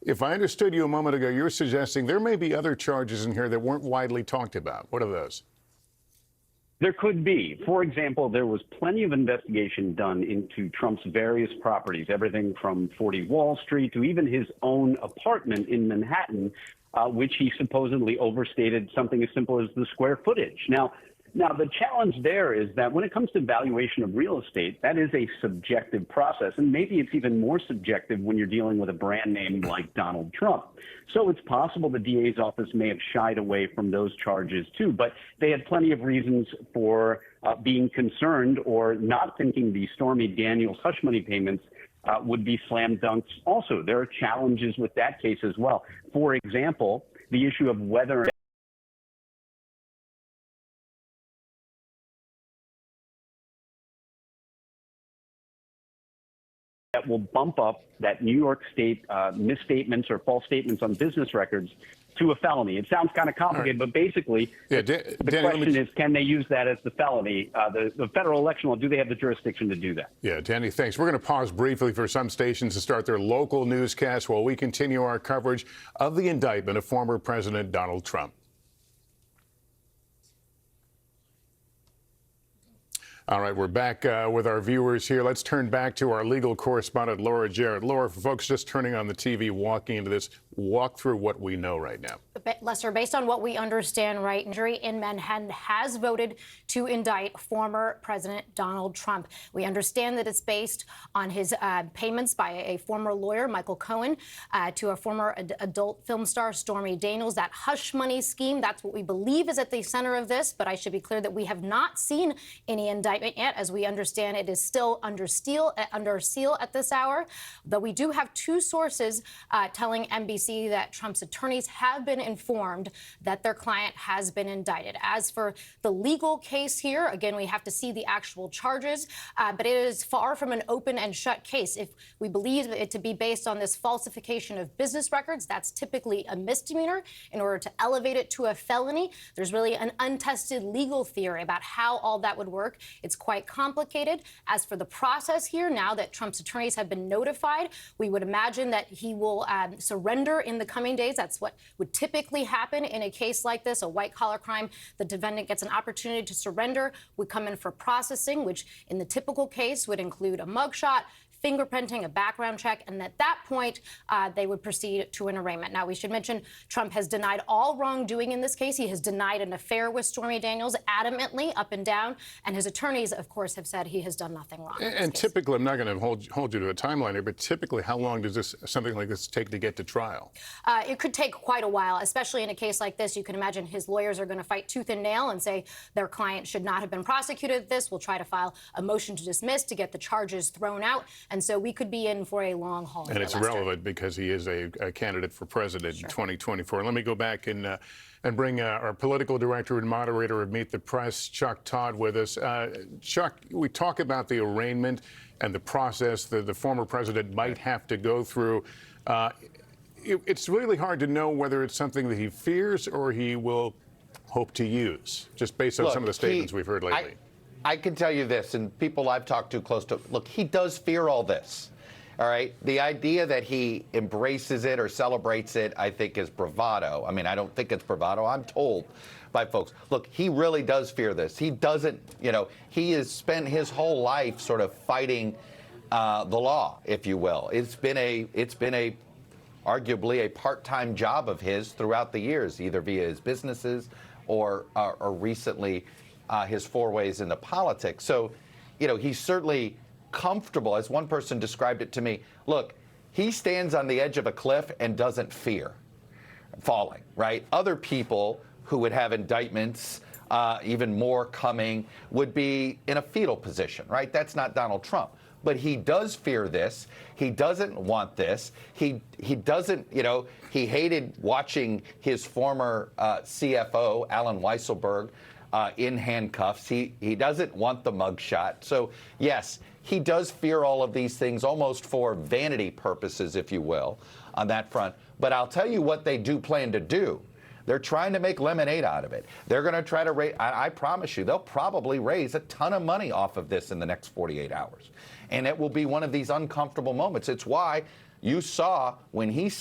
If I understood you a moment ago, you're suggesting there may be other charges in here that weren't widely talked about. What are those? There could be. For example, there was plenty of investigation done into Trump's various properties, everything from 40 Wall Street to even his own apartment in Manhattan, which he supposedly overstated something as simple as the square footage. Now, the challenge there is that when it comes to valuation of real estate, that is a subjective process, and maybe it's even more subjective when you're dealing with a brand name like Donald Trump. So it's possible the DA's office may have shied away from those charges too, but they had plenty of reasons for being concerned or not thinking the Stormy Daniels hush money payments would be slam dunks. Also, there are challenges with that case as well. For example, the issue of whether that will bump up that New York State misstatements or false statements on business records to a felony. It sounds kind of complicated, but basically, the question is, can they use that as the felony? The federal election law, do they have the jurisdiction to do that? Yeah, Danny, thanks. We're going to pause briefly for some stations to start their local newscasts while we continue our coverage of the indictment of former President Donald Trump. All right, we're back with our viewers here. Let's turn back to our legal correspondent, Laura Jarrett. Laura, for folks just turning on the TV, walking into this, walk through what we know right now. Lester, based on what we understand, right, jury in Manhattan has voted to indict former President Donald Trump. We understand that it's based on his payments by a former lawyer, Michael Cohen, to a former adult film star, Stormy Daniels. That hush money scheme, that's what we believe is at the center of this. But I should be clear that we have not seen any indictment yet. As we understand, it is still under seal at this hour. Though we do have two sources telling NBC that Trump's attorneys have been informed that their client has been indicted. As for the legal case here, again, we have to see the actual charges, but it is far from an open and shut case. If we believe it to be based on this falsification of business records, that's typically a misdemeanor. In order to elevate it to a felony, there's really an untested legal theory about how all that would work. It's quite complicated. As for the process here, now that Trump's attorneys have been notified, we would imagine that he will surrender in the coming days. That's what would typically happen in a case like this, a white-collar crime. The defendant gets an opportunity to surrender, would come in for processing, which in the typical case would include a mugshot, fingerprinting, a background check, and at that point, they would proceed to an arraignment. Now, we should mention Trump has denied all wrongdoing in this case. He has denied an affair with Stormy Daniels adamantly, up and down, and his attorneys, of course, have said he has done nothing wrong. And typically, I'm not going to hold you to a timeline here, but typically, how long does something like this take to get to trial? It could take quite a while, especially in a case like this. You can imagine his lawyers are going to fight tooth and nail and say their client should not have been prosecuted. This will try to file a motion to dismiss to get the charges thrown out. And so we could be in for a long haul. And it's relevant because he is a candidate for president in 2024. Let me go back and bring our political director and moderator of Meet the Press, Chuck Todd, with us. Chuck, we talk about the arraignment and the process that the former president might have to go through. It's really hard to know whether it's something that he fears or he will hope to use, just based on some of the statements we've heard lately. I can tell you this, and people I've talked to close to, look, he does fear all this, all right? The idea that he embraces it or celebrates it, I think, is bravado. I mean, I don't think it's bravado. I'm told by folks, look, he really does fear this. He doesn't, he has spent his whole life sort of fighting the law, if you will. It's been arguably a part-time job of his throughout the years, either via his businesses or recently his forays into politics. So, he's certainly comfortable. As one person described it to me, look, he stands on the edge of a cliff and doesn't fear falling, right? Other people who would have indictments, even more coming, would be in a fetal position, right? That's not Donald Trump. But he does fear this. He doesn't want this. He doesn't, he hated watching his former CFO, Alan Weisselberg, in handcuffs. He doesn't want the mugshot. So, yes, he does fear all of these things almost for vanity purposes, if you will, on that front. But I'll tell you what they do plan to do. They're trying to make lemonade out of it. They're going to try to raise, I promise you, they'll probably raise a ton of money off of this in the next 48 hours. And it will be one of these uncomfortable moments. It's why you saw when he